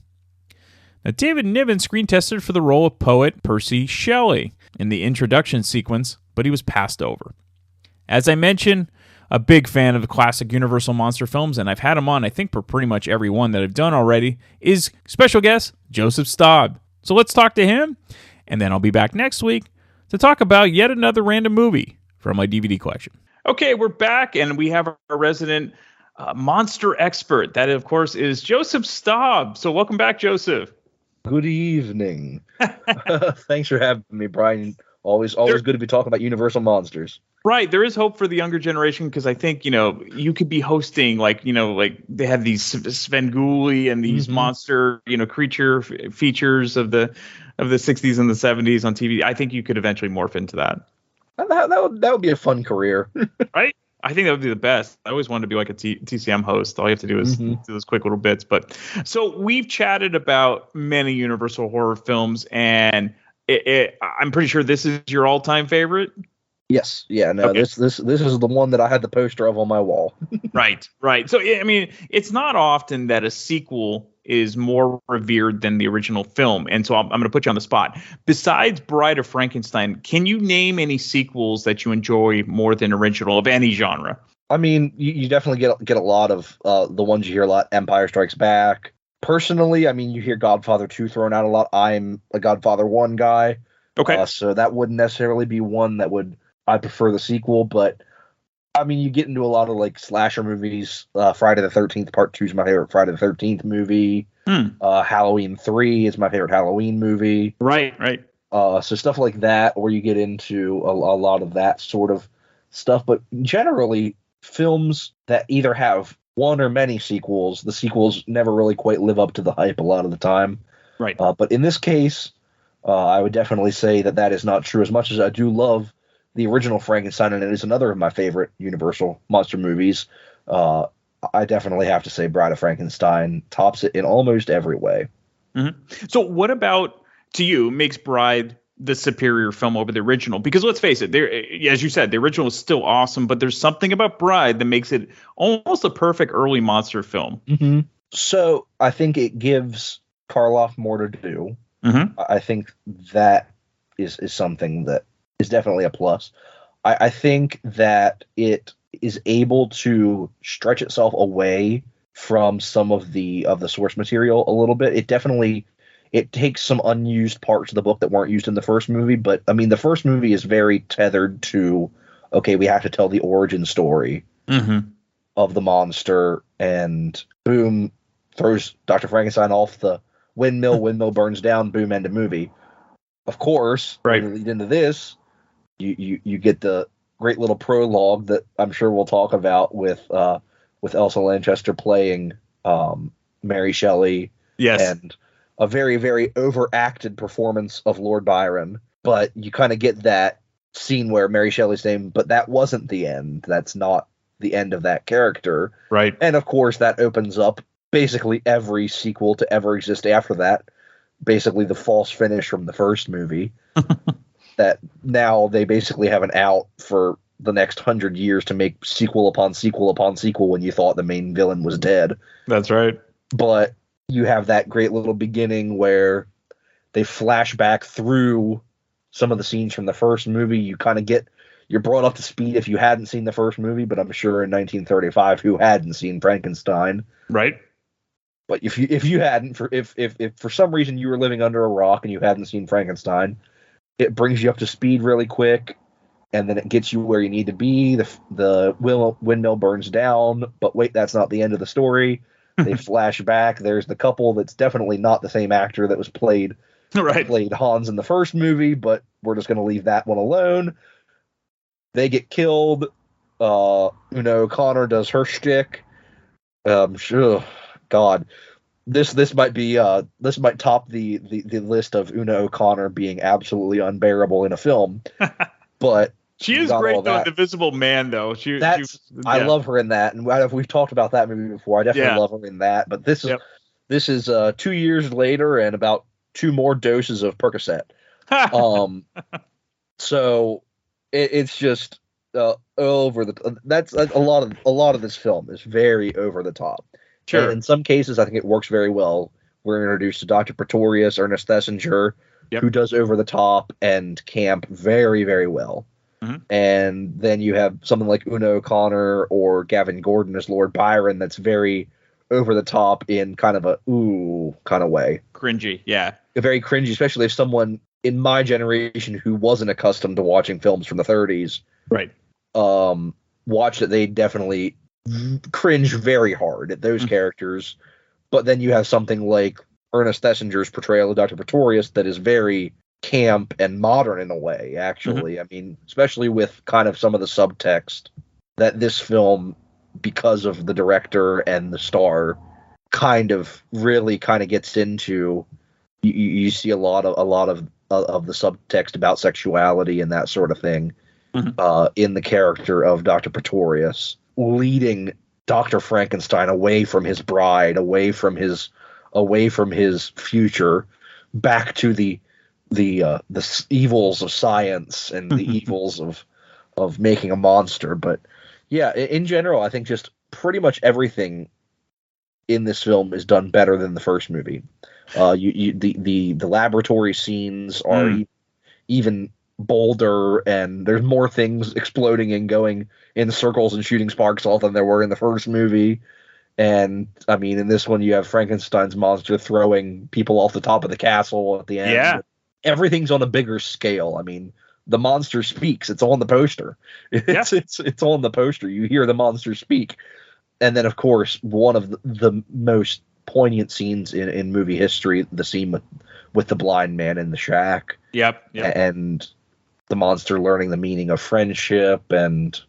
A: Now, David Niven screen tested for the role of poet Percy Shelley in the introduction sequence, but he was passed over. As I mentioned, a big fan of the classic Universal monster films, and I've had him on, I think, for pretty much every one that I've done already, is special guest Joseph Staub. So let's talk to him, and then I'll be back next week to talk about yet another random movie from my DVD collection. Okay, we're back, and we have our resident monster expert. That, of course, is Joseph Staub. So welcome back, Joseph.
N: Good evening. Thanks for having me, Brian. Always good to be talking about Universal monsters.
A: Right. There is hope for the younger generation because I think, you could be hosting like they have these Svengoolie and these monster, creature features of the 60s and the 70s on TV. I think you could eventually morph into that.
N: That would be a fun career.
A: Right? I think that would be the best. I always wanted to be like a TCM host. All you have to do is do those quick little bits. But so we've chatted about many Universal horror films, and I'm pretty sure this is your all-time favorite.
N: Yes. Yeah. No. Okay. This is the one that I had the poster of on my wall. Right.
A: So I mean, it's not often that a sequel is more revered than the original film, and so I'm going to put you on the spot. Besides Bride of Frankenstein, can you name any sequels that you enjoy more than original of any genre?
N: I mean, you definitely get a lot of the ones you hear a lot. Empire Strikes Back. Personally, I mean, you hear Godfather 2 thrown out a lot. I'm a Godfather 1 guy.
A: Okay.
N: So that wouldn't necessarily be one that I prefer the sequel, but I mean, you get into a lot of like slasher movies. Friday the 13th Part 2 is my favorite Friday the 13th movie. Halloween 3 is my favorite Halloween movie.
A: Right.
N: So stuff like that, or you get into a lot of that sort of stuff. But generally, films that either have one or many sequels, the sequels never really quite live up to the hype a lot of the time.
A: Right.
N: But in this case, I would definitely say that is not true. As much as I do love the original Frankenstein, and it is another of my favorite Universal monster movies, I definitely have to say Bride of Frankenstein tops it in almost every way.
A: Mm-hmm. So what about, to you, makes Bride the superior film over the original? Because let's face it, as you said, the original is still awesome, but there's something about Bride that makes it almost a perfect early monster film.
N: Mm-hmm. So I think it gives Karloff more to do.
A: Mm-hmm.
N: I think that is something that is definitely a plus. I think that it is able to stretch itself away from some of the source material a little bit. It takes some unused parts of the book that weren't used in the first movie, but I mean, the first movie is very tethered to, okay, we have to tell the origin story of the monster, and boom, throws Dr. Frankenstein off the windmill burns down, boom, end of movie. Of course,
A: right.
N: When you lead into this, you get the great little prologue that I'm sure we'll talk about with Elsa Lanchester playing Mary Shelley.
A: Yes.
N: And a very, very overacted performance of Lord Byron. But you kind of get that scene where Mary Shelley's saying, but that wasn't the end. That's not the end of that character.
A: Right.
N: And of course, that opens up basically every sequel to ever exist after that. Basically the false finish from the first movie. That now they basically have an out for the next 100 years to make sequel upon sequel upon sequel when you thought the main villain was dead.
A: That's right.
N: But you have that great little beginning where they flash back through some of the scenes from the first movie. You're brought up to speed if you hadn't seen the first movie, but I'm sure in 1935 who hadn't seen Frankenstein.
A: Right.
N: But if you hadn't, if for some reason you were living under a rock and you hadn't seen Frankenstein, it brings you up to speed really quick, and then it gets you where you need to be. The windmill burns down, but wait, that's not the end of the story. They flash back. There's the couple that's definitely not the same actor that was played Hans in the first movie, but we're just going to leave that one alone. They get killed. Una O'Connor does her shtick. Sure, God, this might be this might top the list of Una O'Connor being absolutely unbearable in a film, but
A: she is great though. The Invisible Man, though.
N: I love her in that, and we've talked about that movie before. I definitely love her in that. But this is 2 years later and about 2 more doses of Percocet. So it's just over the. That's a lot of this film is very over the top. Sure. And in some cases, I think it works very well. We're introduced to Dr. Pretorius, Ernest Thesiger, who does over the top and camp very, very well. Mm-hmm. And then you have something like Una O'Connor or Gavin Gordon as Lord Byron that's very over the top in kind of a ooh kind of way.
A: Cringy, yeah.
N: Very cringy, especially if someone in my generation who wasn't accustomed to watching films from the 30s watched it, they definitely cringe very hard at those characters. But then you have something like Ernest Thesinger's portrayal of Dr. Pretorius that is very camp and modern in a way, actually. I mean, especially with kind of some of the subtext that this film, because of the director and the star, kind of gets into. You see a lot of the subtext about sexuality and that sort of thing in the character of Dr. Pretorius, leading Dr. Frankenstein away from his bride, away from his future, back to the evils of science and the evils of making a monster. But yeah, in general, I think just pretty much everything in this film is done better than the first movie. The laboratory scenes are even bolder, and there's more things exploding and going in circles and shooting sparks off than there were in the first movie. And I mean, in this one, you have Frankenstein's monster throwing people off the top of the castle at the end.
A: Yeah.
N: Everything's on a bigger scale. I mean, the monster speaks. It's on the poster. It's on the poster. You hear the monster speak. And then, of course, one of the most poignant scenes in movie history, the scene with the blind man in the shack.
A: Yep.
N: And the monster learning the meaning of friendship, and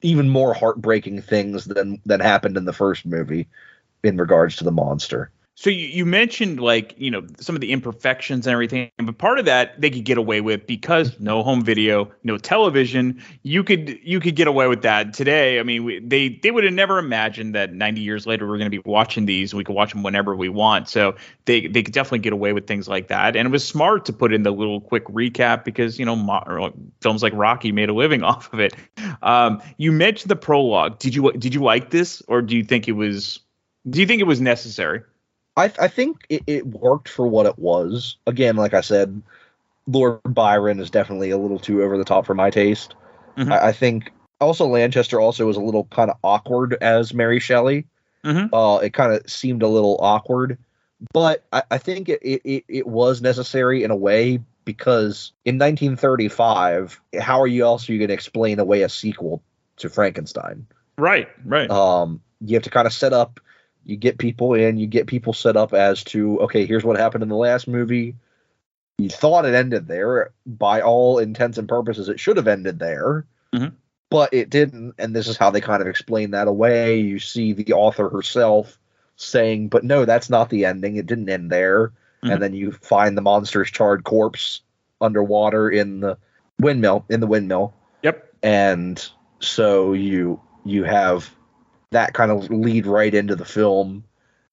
N: even more heartbreaking things than happened in the first movie in regards to the monster.
A: So you mentioned, like, you know, some of the imperfections and everything, but part of that they could get away with because no home video, no television. You could get away with that today. I mean, they would have never imagined that 90 years later we're going to be watching these. We could watch them whenever we want. So they could definitely get away with things like that. And it was smart to put in the little quick recap because, you know, films like Rocky made a living off of it. You mentioned the prologue. Did you like this, or do you think it was necessary?
N: I think it worked for what it was. Again, like I said, Lord Byron is definitely a little too over the top for my taste. Mm-hmm. I think also Lanchester also was a little kind of awkward as Mary Shelley. Mm-hmm. It kind of seemed a little awkward, but I think it was necessary in a way, because in 1935, how are you going to explain away a sequel to Frankenstein?
A: Right.
N: You have to kind of set up. You get people in, you get people set up as to, okay, here's what happened in the last movie. You thought it ended there. By all intents and purposes, it should have ended there. Mm-hmm. But it didn't, and this is how they kind of explain that away. You see the author herself saying, but no, that's not the ending. It didn't end there. Mm-hmm. And then you find the monster's charred corpse underwater in the windmill.
A: Yep.
N: And so you have that kind of lead right into the film,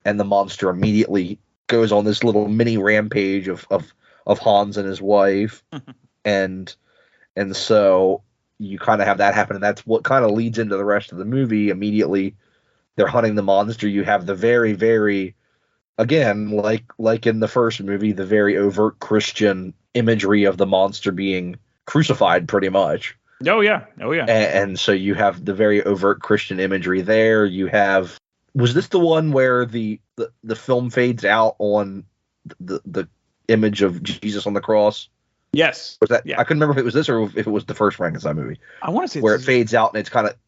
N: and the monster immediately goes on this little mini rampage of Hans and his wife, and so you kind of have that happen, and that's what kind of leads into the rest of the movie. Immediately, they're hunting the monster. You have the very, very, again, like in the first movie, the very overt Christian imagery of the monster being crucified, pretty much.
A: Oh yeah.
N: And so you have the very overt Christian imagery there. You have, was this the one where the film fades out on the image of Jesus on the cross?
A: Yes.
N: Was that? Yeah. I couldn't remember if it was this or if it was the first Frankenstein movie.
A: I want to say
N: where it fades out and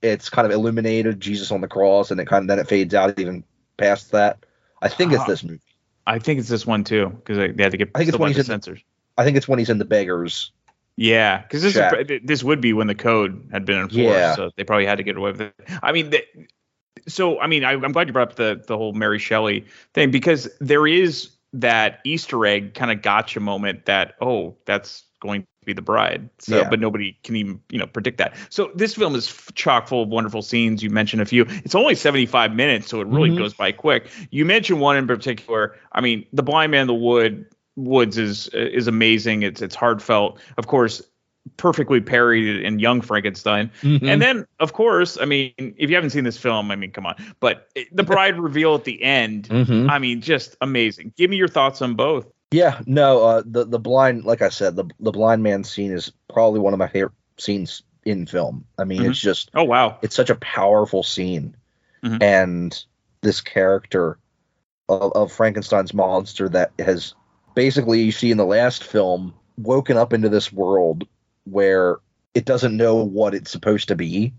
N: it's kind of illuminated Jesus on the cross, and then it fades out even past that. I think it's this movie.
A: I think it's this one too, because they had to get.
N: I think it's when he's
A: censors.
N: I think it's when he's in the beggars.
A: Yeah, because this would be when the code had been enforced, so they probably had to get away with it. I mean, I'm glad you brought up the whole Mary Shelley thing, because there is that Easter egg kind of gotcha moment that, oh, that's going to be the bride. So, but nobody can even, predict that. So this film is chock full of wonderful scenes. You mentioned a few. It's only 75 minutes, so it really goes by quick. You mentioned one in particular. I mean, The Blind Man in the Woods is amazing. It's heartfelt. Of course, perfectly parodied in Young Frankenstein. And then, of course, I mean, if you haven't seen this film, I mean, come on. But the bride reveal at the end, I mean, just amazing. Give me your thoughts on both.
N: Yeah, no, the blind, like I said, the blind man scene is probably one of my favorite scenes in film. I mean, it's just,
A: oh wow,
N: it's such a powerful scene, and this character of Frankenstein's monster that has basically, you see in the last film, woken up into this world where it doesn't know what it's supposed to be.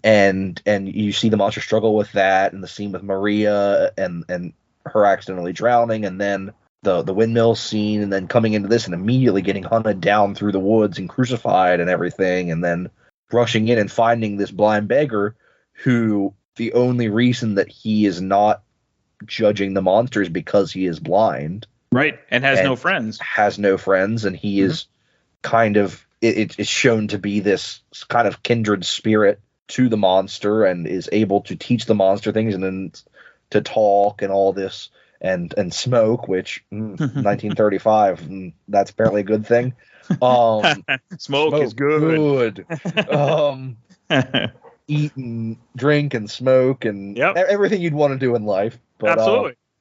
N: And you see the monster struggle with that, and the scene with Maria and her accidentally drowning, and then the windmill scene, and then coming into this and immediately getting hunted down through the woods and crucified and everything, and then rushing in and finding this blind beggar who the only reason that he is not judging the monster is because he is blind.
A: Right, and has no friends.
N: Has no friends, and he is kind of, it's shown to be this kind of kindred spirit to the monster, and is able to teach the monster things, and then to talk and all this, and smoke, which 1935, that's apparently a good thing.
A: Smoke is good.
N: Eat and drink and smoke and everything you'd want to do in life. But,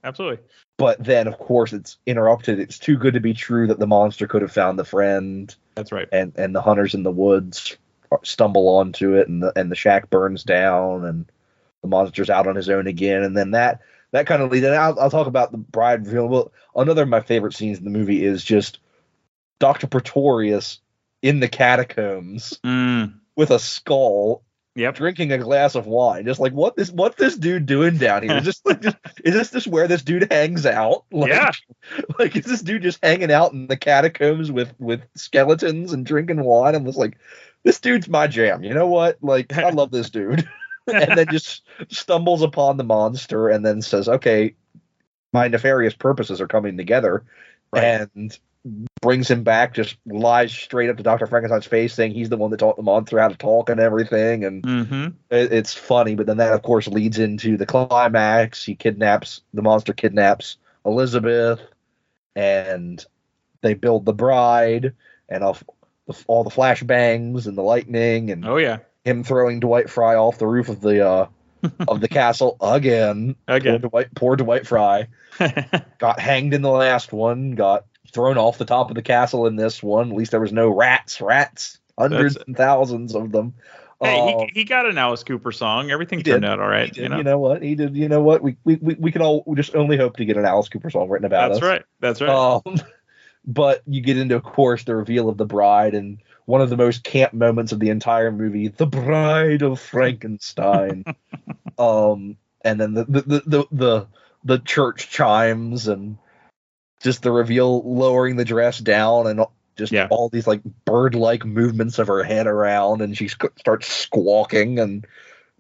A: absolutely.
N: But then, of course, it's interrupted. It's too good to be true that the monster could have found the friend.
A: That's right.
N: And the hunters in the woods stumble onto it, and the shack burns down, and the monster's out on his own again. And then that kind of leads. And I'll talk about the bride reveal. Well, another of my favorite scenes in the movie is just Dr. Pretorius in the catacombs with a skull. Drinking a glass of wine, just like what's this dude doing down here? Is this where this dude hangs out? Like is this dude just hanging out in the catacombs with skeletons and drinking wine? I'm just like, this dude's my jam. You know what? Like, I love this dude. And then just stumbles upon the monster and then says, "Okay, my nefarious purposes are coming together," and brings him back, just lies straight up to Dr. Frankenstein's face, saying he's the one that taught the monster how to talk and everything. And it's funny, but then that, of course, leads into the climax. The monster kidnaps Elizabeth, and they build the bride, and all the flashbangs and the lightning, and him throwing Dwight Fry off the roof of the of the castle again. Poor Dwight Fry got hanged in the last one, got thrown off the top of the castle in this one. At least there was no rats, hundreds and thousands of them.
A: Hey, he got an Alice Cooper song. Everything turned out all right.
N: You know what? He did. You know what? We can all just only hope to get an Alice Cooper song written about us.
A: That's right.
N: But you get into, of course, the reveal of the bride, and one of the most camp moments of the entire movie, the bride of Frankenstein. And then the church chimes, and just the reveal lowering the dress down, and just all these like bird-like movements of her head around, and she starts squawking,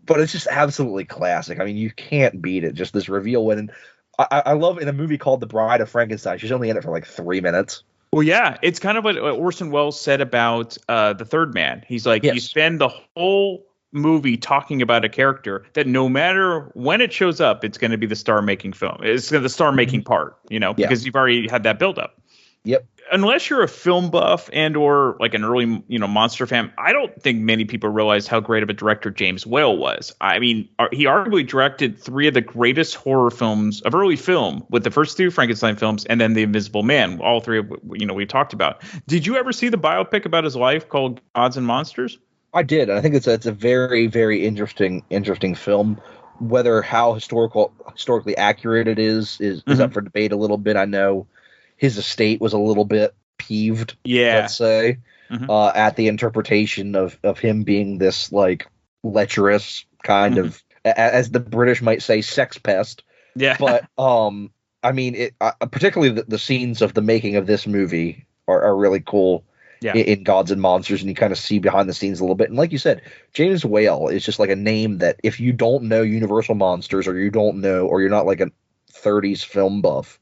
N: but it's just absolutely classic. I mean, you can't beat it. Just this reveal when I love in a movie called The Bride of Frankenstein. She's only in it for like 3 minutes.
A: Well, yeah, it's kind of what Orson Welles said about The Third Man. He's like, you spend the whole movie talking about a character that no matter when it shows up, it's going to be the star-making film. It's the star-making part, because you've already had that build-up.
N: Yep.
A: Unless you're a film buff and or like an early, monster fan, I don't think many people realize how great of a director James Whale was. I mean, he arguably directed 3 of the greatest horror films of early film, with the first 2 Frankenstein films and then The Invisible Man. All 3 we talked about. Did you ever see the biopic about his life called Gods and Monsters?
N: I did. I think it's a very, very interesting film. Whether how historically accurate it is up for debate a little bit. I know his estate was a little bit peeved, let's say, at the interpretation of him being this like lecherous kind of, as the British might say, sex pest.
A: Yeah.
N: But I mean, particularly the scenes of the making of this movie are really cool. in Gods and Monsters, and you kind of see behind the scenes a little bit. And like you said, James Whale is just like a name that if you don't know Universal Monsters, or you don't know, or you're not like a 30s film buff,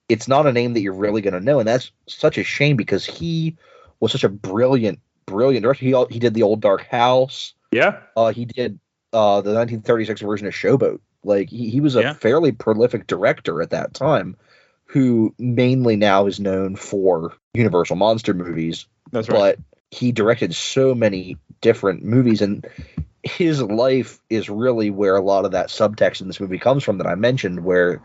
N: it's not a name that you're really going to know. And that's such a shame, because he was such a brilliant director. He did The Old Dark House. He did the 1936 version of Showboat. Like he was a fairly prolific director at that time, who mainly now is known for Universal Monster movies.
A: That's right.
N: But he directed so many different movies, and his life is really where a lot of that subtext in this movie comes from that I mentioned, where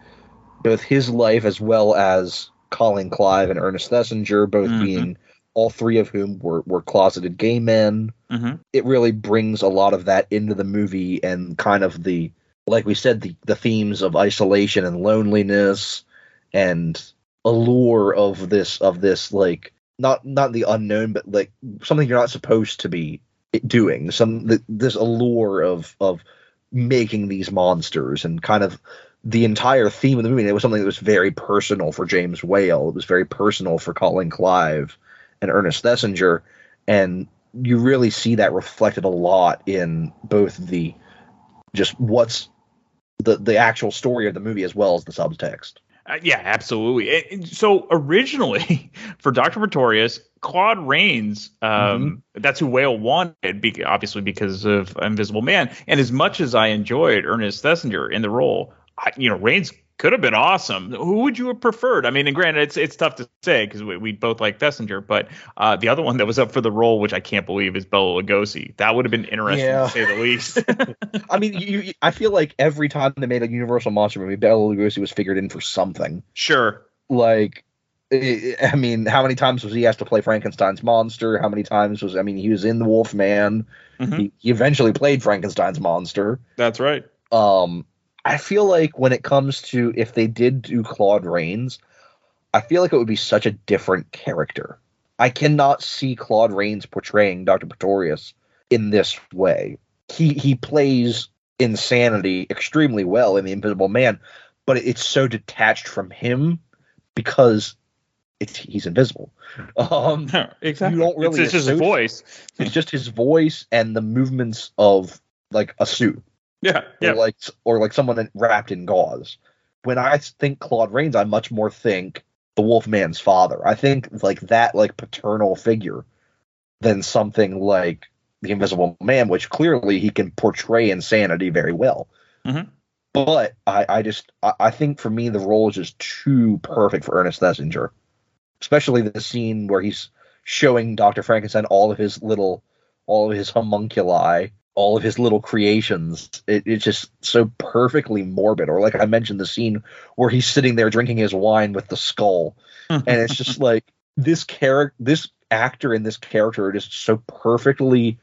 N: both his life as well as Colin, Clive, and Ernest Thesiger, both being, all three of whom were closeted gay men. It really brings a lot of that into the movie, and kind of like we said, the themes of isolation and loneliness and allure of this like not the unknown, but like something you're not supposed to be doing. This allure of making these monsters, and kind of the entire theme of the movie. And it was something that was very personal for James Whale. It was very personal for Colin Clive and Ernest Thesiger, and you really see that reflected a lot in both what's the actual story of the movie as well as the subtext.
A: Yeah, absolutely. And so originally, for Dr. Pretorius, Claude Rains, that's who Whale wanted, obviously because of Invisible Man. And as much as I enjoyed Ernest Thesiger in the role, Rains could have been awesome. Who would you have preferred? I mean, and granted, it's tough to say because we both like Thesiger, but the other one that was up for the role, which I can't believe, is Bela Lugosi. That would have been interesting to say the least.
N: I mean, I feel like every time they made a Universal Monster movie, Bela Lugosi was figured in for something.
A: Sure.
N: Like, I mean, how many times was he asked to play Frankenstein's monster? How many times he was in The Wolf Man. He eventually played Frankenstein's monster.
A: That's right.
N: I feel like when it comes to, if they did do Claude Rains, I feel like it would be such a different character. I cannot see Claude Rains portraying Dr. Pretorius in this way. He plays insanity extremely well in The Invisible Man, but it's so detached from him because he's invisible.
A: Exactly.
N: You don't really
A: it's just his voice.
N: It's just his voice and the movements of like a suit. Or like someone wrapped in gauze. When I think Claude Rains, I much more think the Wolfman's father. I think like that, like paternal figure, than something like the Invisible Man, which clearly he can portray insanity very well. But I think for me the role is just too perfect for Ernest Thesiger, especially the scene where he's showing Dr. Frankenstein all of his homunculi, all of his little creations. It's just so perfectly morbid. Or like I mentioned, the scene where he's sitting there drinking his wine with the skull. And it's just like this actor and this character are just so perfectly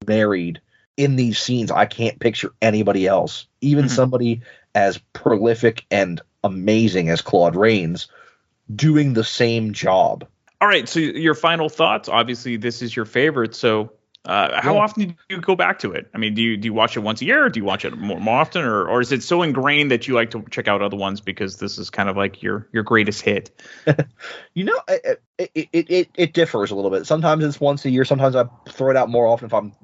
N: married in these scenes. I can't picture anybody else, even somebody as prolific and amazing as Claude Rains, doing the same job.
A: All right. So your final thoughts, obviously this is your favorite. So how often do you go back to it? I mean, do you watch it once a year, or do you watch it more often, or is it so ingrained that you like to check out other ones because this is kind of like your greatest hit?
N: It differs a little bit. Sometimes it's once a year. Sometimes I throw it out more often. If I'm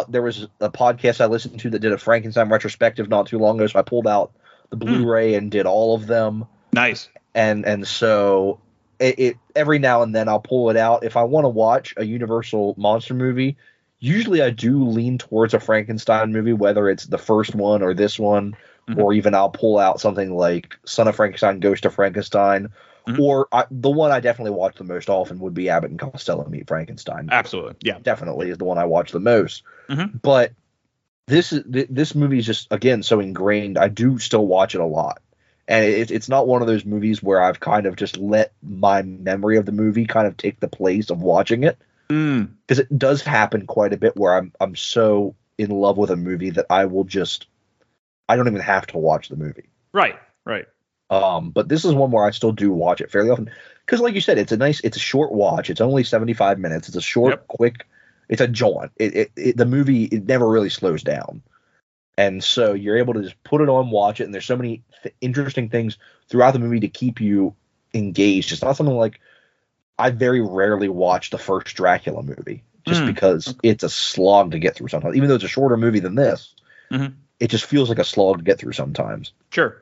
N: there was a podcast I listened to that did a Frankenstein retrospective not too long ago, so I pulled out the Blu-ray and did all of them.
A: Nice.
N: And so it every now and then I'll pull it out. If I want to watch a Universal monster movie, usually I do lean towards a Frankenstein movie, whether it's the first one or this one, or even I'll pull out something like Son of Frankenstein, Ghost of Frankenstein, or the one I definitely watch the most often would be Abbott and Costello Meet Frankenstein.
A: Absolutely, yeah,
N: definitely is the one I watch the most. But this movie is just, again, so ingrained. I do still watch it a lot. And it's not one of those movies where I've kind of just let my memory of the movie kind of take the place of watching it. Because it does happen quite a bit where I'm so in love with a movie that I don't even have to watch the movie.
A: Right.
N: But this is one where I still do watch it fairly often. Because like you said, it's a short watch. It's only 75 minutes. It's a short, quick, it's a jaunt. The movie, it never really slows down. And so you're able to just put it on, watch it, and there's so many interesting things throughout the movie to keep you engaged. It's not something like I very rarely watch the first Dracula movie just because it's a slog to get through sometimes. Even though it's a shorter movie than this, it just feels like a slog to get through sometimes.
A: Sure.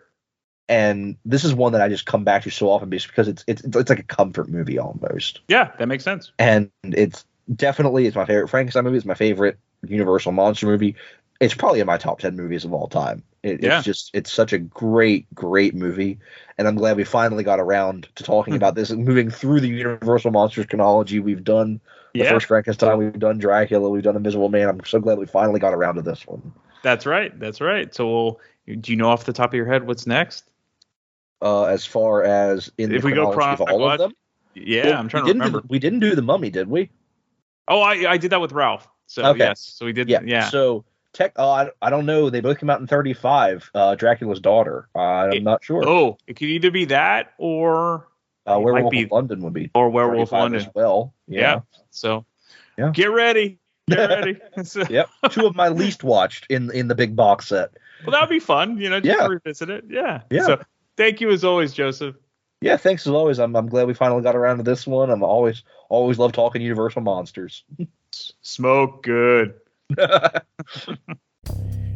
N: And this is one that I just come back to so often because it's like a comfort movie almost.
A: Yeah, that makes sense.
N: And it's definitely, it's my favorite Frankenstein movie. It's my favorite Universal monster movie. It's probably in my top 10 movies of all time. It's such a great movie. And I'm glad we finally got around to talking about this and moving through the Universal Monsters chronology. We've done the first Frankenstein, we've done Dracula, we've done Invisible Man. I'm so glad we finally got around to this one.
A: That's right. So do you know off the top of your head what's next?
N: As far as
A: if we go chronologically
N: of all of them?
A: Yeah, well, I'm trying to remember.
N: We didn't do the Mummy, did we?
A: Oh, I did that with Ralph. So
N: okay.
A: Yes. So we did. Yeah.
N: So I don't know. They both came out in 1935. Dracula's Daughter. I'm not sure.
A: Oh, it could either be that or
N: Werewolf of London would be.
A: Or Werewolf of London
N: as well.
A: Yeah. So get ready. Get ready.
N: Yep. Two of my least watched in the big box set.
A: Well, that would be fun. Just to revisit it. Yeah. So thank you as always, Joseph.
N: Yeah, thanks as always. I'm glad we finally got around to this one. I'm always love talking Universal monsters.
A: Smoke good.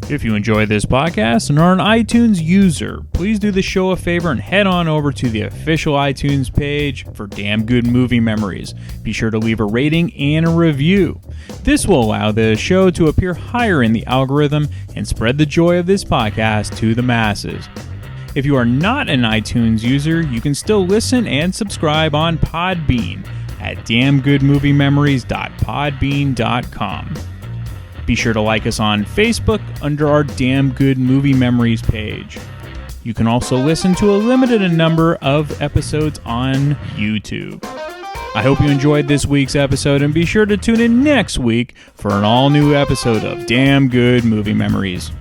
A: If you enjoy this podcast and are an iTunes user, please do the show a favor and head on over to the official iTunes page for Damn Good Movie Memories. Be sure to leave a rating and a review. This will allow the show to appear higher in the algorithm and spread the joy of this podcast to the masses. If you are not an iTunes user, you can still listen and subscribe on Podbean at damngoodmoviememories.podbean.com. Be sure to like us on Facebook under our Damn Good Movie Memories page. You can also listen to a limited number of episodes on YouTube. I hope you enjoyed this week's episode and be sure to tune in next week for an all-new episode of Damn Good Movie Memories.